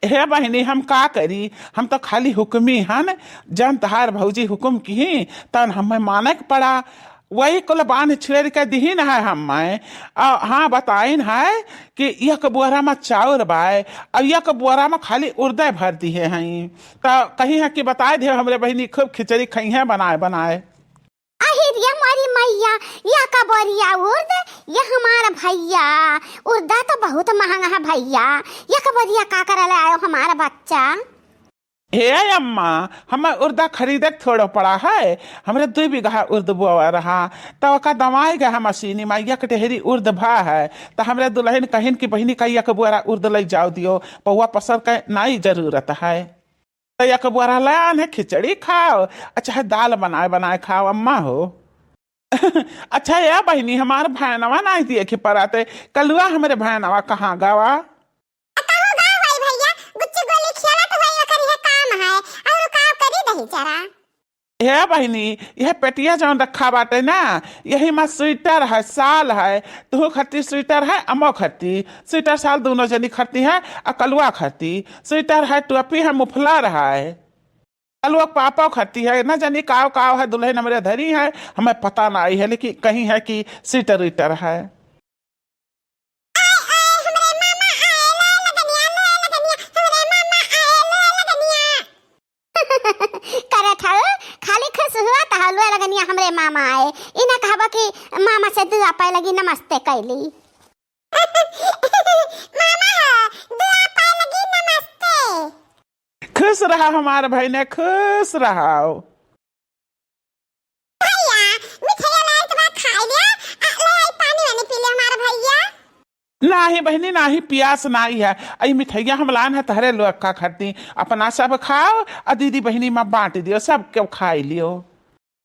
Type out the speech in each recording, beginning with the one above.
हे बहनी हम का करी, हम तो खाली हुक्मी हन। जन तहार भौजी हुक्म की तन हमें माने के पड़ा, वही कुल बांध छेड़ के दीन है हमें। हाँ बताइन है कि एक बोरा में चाउर बाय और एक बोरा में खाली उर्दे भर दी है। तो कहीं है कि बताए दे हमरे बहनी खूब खिचड़ी खई है बनाए बनाए। ये हमारी मैया या का बोरिया उर्द, ये हमारा भैया उर्दा तो बहुत महंगा है भैया। या का बोरिया का कर आयो हमारा बच्चा। हे अम्मा हमें उर्दा खरीदे थोड़ा पड़ा है, हमरे 2 बीघा उर्द बोआ रहा तो का दवाई गया मशीनी में एक ढेरी उर्द भा है। तो हमरे दुल्हन कहिन की बहनी का एक बोरा उर्द ले जाओ दियो, पौवा पसर का नहीं जरूरत है। तो एक बोरा ले आने खिचड़ी खाओ, अच्छा दाल बनाए बनाए खाओ अम्मा हो। अच्छा या बहनी हमारे भैनवा नहीं दिए कि पराते कलुआ हमारे भैनवा कहाँ गावा। हे बहनी यह पेटिया जौन रखा बाटे ना, यही में स्वेटर है साल है। तू खरती स्वेटर है, अमो खरती स्वेटर साल, दोनों जनी खरती है। और कलुआ खरती स्वेटर है, टोपी है, मुफलर है। कलुआ पापा खरती है, न जानी काव काव है, दुल्हन हमारे धरी है, हमें पता नहीं है लेकिन कहीं है कि स्वेटर वीटर है। खाली खुश हुआ तो हलवा लगनिया हमरे मामा आए, इन्हें कहबा कि मामा से दुआ पाए लगी नमस्ते कैली। मामा दुआ पाए लगी नमस्ते। खुश रहा हमारे भाई ने, खुश रहा। भैया मिठाई लाए तो खा लिया, ले पानी वानी पी ले हमारा भैया। नाही बहनी नाही, पियास नहीं है। आई मिठाइया हम लान है तहरे लोग का खरती, अपना सब खाओ और दीदी बहनी में बांट दियो, सब क्यों खाई लियो।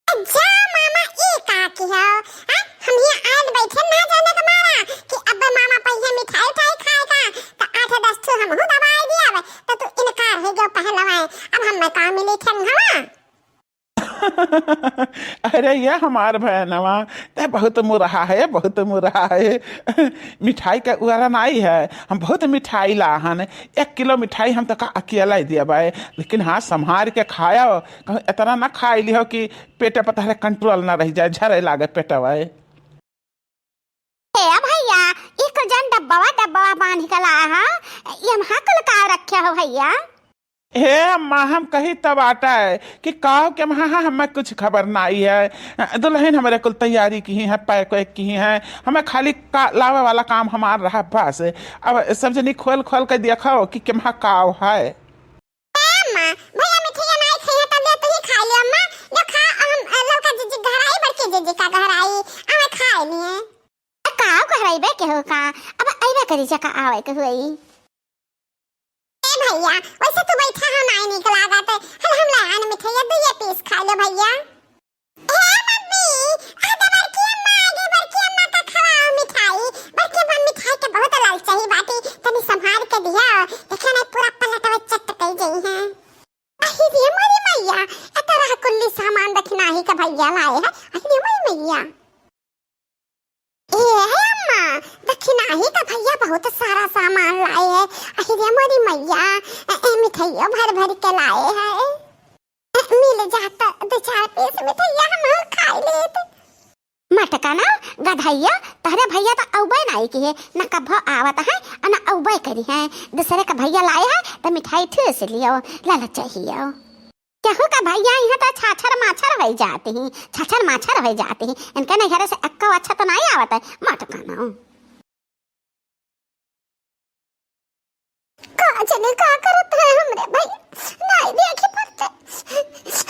अच्छा मामा ये का की हो, हम ये आज बैठे ना जाने तुम्हारा कि अब मामा पहिया मिठाई उठाई खाएगा तो 8-10 ठो हम हो दवाई दिया तो तू इनकार है जो पहलवाए। अब हम का मिली ठन हवा। अरे ये हमार बहनवा ते बहुत मुरहा है, बहुत मुरहा है। मिठाई का उरा नहीं है, हम बहुत मिठाई लाहन। 1 किलो मिठाई हम तो का अकेला ही दिया भाई, लेकिन हाँ संभार के खाया, इतना ना खाई लियो कि पेट पता कंट्रोल ना रह जाए, झरे लागे पेटवा। भैया एक जन डब्बा बांध के लाया है, ये हम हकल का रखे हो भैया। हे अम्मा हम कही तब आता है कि कहो कि हाँ हमें कुछ खबर नहीं है। दुल्हन हमारे कुल तैयारी की है, पैक वैक की है, हमें खाली लावे वाला काम हमारा रहा बस। अब सब जनी खोल खोल के देखो कि केम्हा काव है। भैया मिठाई नहीं खाई तब ले तू ही खा ले अम्मा, लो खा। हम लौका जीजी घर आई, बड़के जीजी का घर आई, हमें खाए लिए काव घर आई बे के हो का। अब आइबे करी जा का आवे के हुई। भैया वैसे तू बैठा हम आई निकला गाते, हम लान मिठाई 2 पीस खा ले भैया। ए मम्मी आधा बड़की अम्मा आगे, बड़की अम्मा का खवाओ मिठाई, बड़की अम्मा मिठाई के बहुत लाल चाहिए बाटी, तनी संभाल के दिया देखा नहीं पूरा पलटवा चट कई गई है। अही रे हमारी मैया इतना कुल्ली सामान रखना ही का भैया लाए है। अही रे हमारी मैया ए अम्मा दक्षिणा ही का भैया बहुत सारा सामान लाए है। अही रे हमारी मैया मिठाइया भर भर के लाए है, मिल जाता 2-4 पीस मिठाइया हम खा लेते। मटका ना गधैया तहरे भैया तो औबे नहीं की है, ना कभो आवत है और ना औबे करी है। दूसरे का भैया लाए है तो मिठाई ठूस लियो, लाला चाहिए। केहू का भैया यहाँ तो छाछर माछर हो जाते हैं, छाछर माछर हो जाते हैं, इनके नहीं घर से अक्का अच्छा तो नहीं आवत है। मटका ना काजने का करत है हमरे भाई, नहीं देखे पड़ते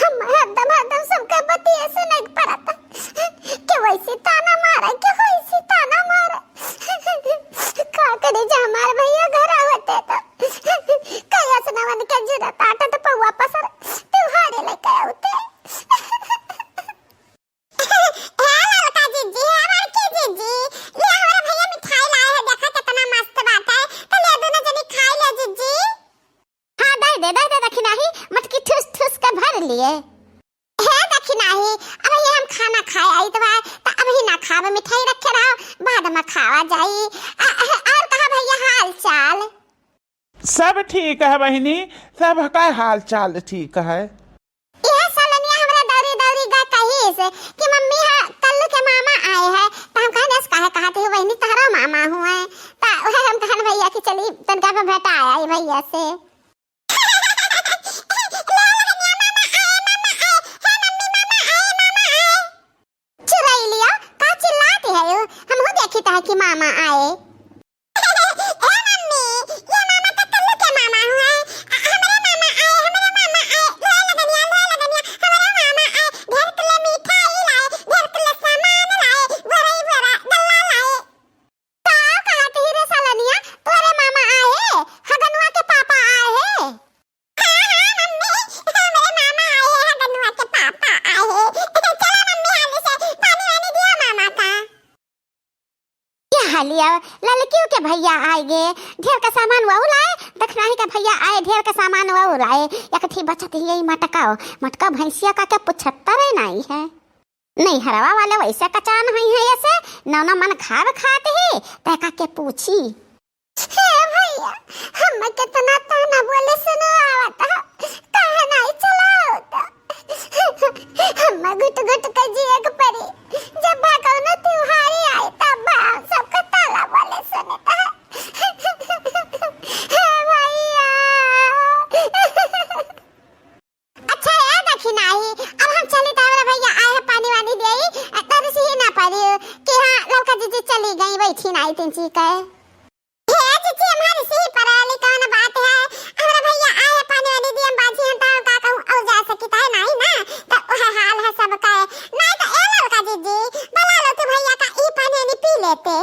हम हदम सबके बती ऐसे नहीं पड़ता कि वैसे ताना मारा, कि वैसे ताना मारा। का करे जा हमारे भैया घर आवते तो कया सनावन के जरूरत आटा तो पौवा पसर त्योहारे लेके आते। हेलो का जीजी, हमारे के जीजी ले हमारे भैया मिठाई लाए है, देखा कितना मस्त बात है, तो ले दो ना जनी खा ले जीजी। हाँ दे दक्षिणा ही मटकी ठूस ठूस के भर लिए है दक्षिणा ही। अब ये हम खाना खाए आई तो अब ही ना खावे, मिठाई रखे रहो बाद में खावा जाई। और कहा भैया हाल चाल सब ठीक है बहनी, सब का हाल चाल ठीक है। यह सालनिया हमरा दौरी दौरी गा कही से कि मम्मी हा कल्लू के मामा आए हैं तो हम कहने से कहते हो बहनी तारा मामा हुए ता वह हम कहन भैया की चली तनका पे भेटा आया भैया से। चुराई लिया का चिल्लाती है हम हो देखी ता कि मामा आए। लिया लड़कियों के भैया आएगे ढेर का सामान वो लाए देखना ही का भैया आए ढेर का सामान वो लाए या कथी बचत ही यही मटका भैंसिया का क्या 75 नहीं है नहीं हरवा वाले वैसे कचान नहीं है ऐसे नौना मन खाते ही तैका के पूछी भैया हम कितना ताना बोले सुनो आवता कहे नहीं चला होता हम गुट गुट के जिए के पड़ी जब भगवान त्योहारी आए तब सबका ताला बोले सुनता भैया। अच्छा याद रखी नहीं अब हम चले तो हमारे भैया आए हैं पानी वानी दिए तर से ही ना पड़ी कि हाँ लड़का जीजी चली गई बैठी नहीं तीन ची कहे जीजी हमारी से ही पराली कौन बात है हमारे भैया आए हैं पानी वानी दिए बाजी हम तो का कहूं औ जा सकता है नहीं ना तो वह हाल है सबका नहीं तो ए लड़का जीजी बुला लो तो भैया का ई पानी नहीं पी लेते।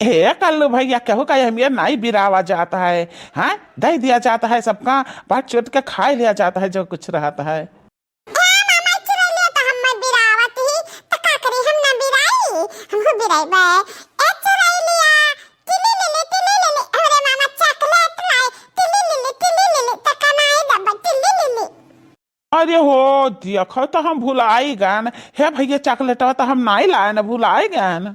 हे कल्लू भैया कहू का हमें नहीं बिरावा जाता है हाँ दे दिया जाता है सबका बाट चोट के खा लिया जाता है जो कुछ रहता है। अरे हो देखो तो हम भुलाई गन हे भैया चॉकलेट तो हम नहीं लाए न भुलाई गन।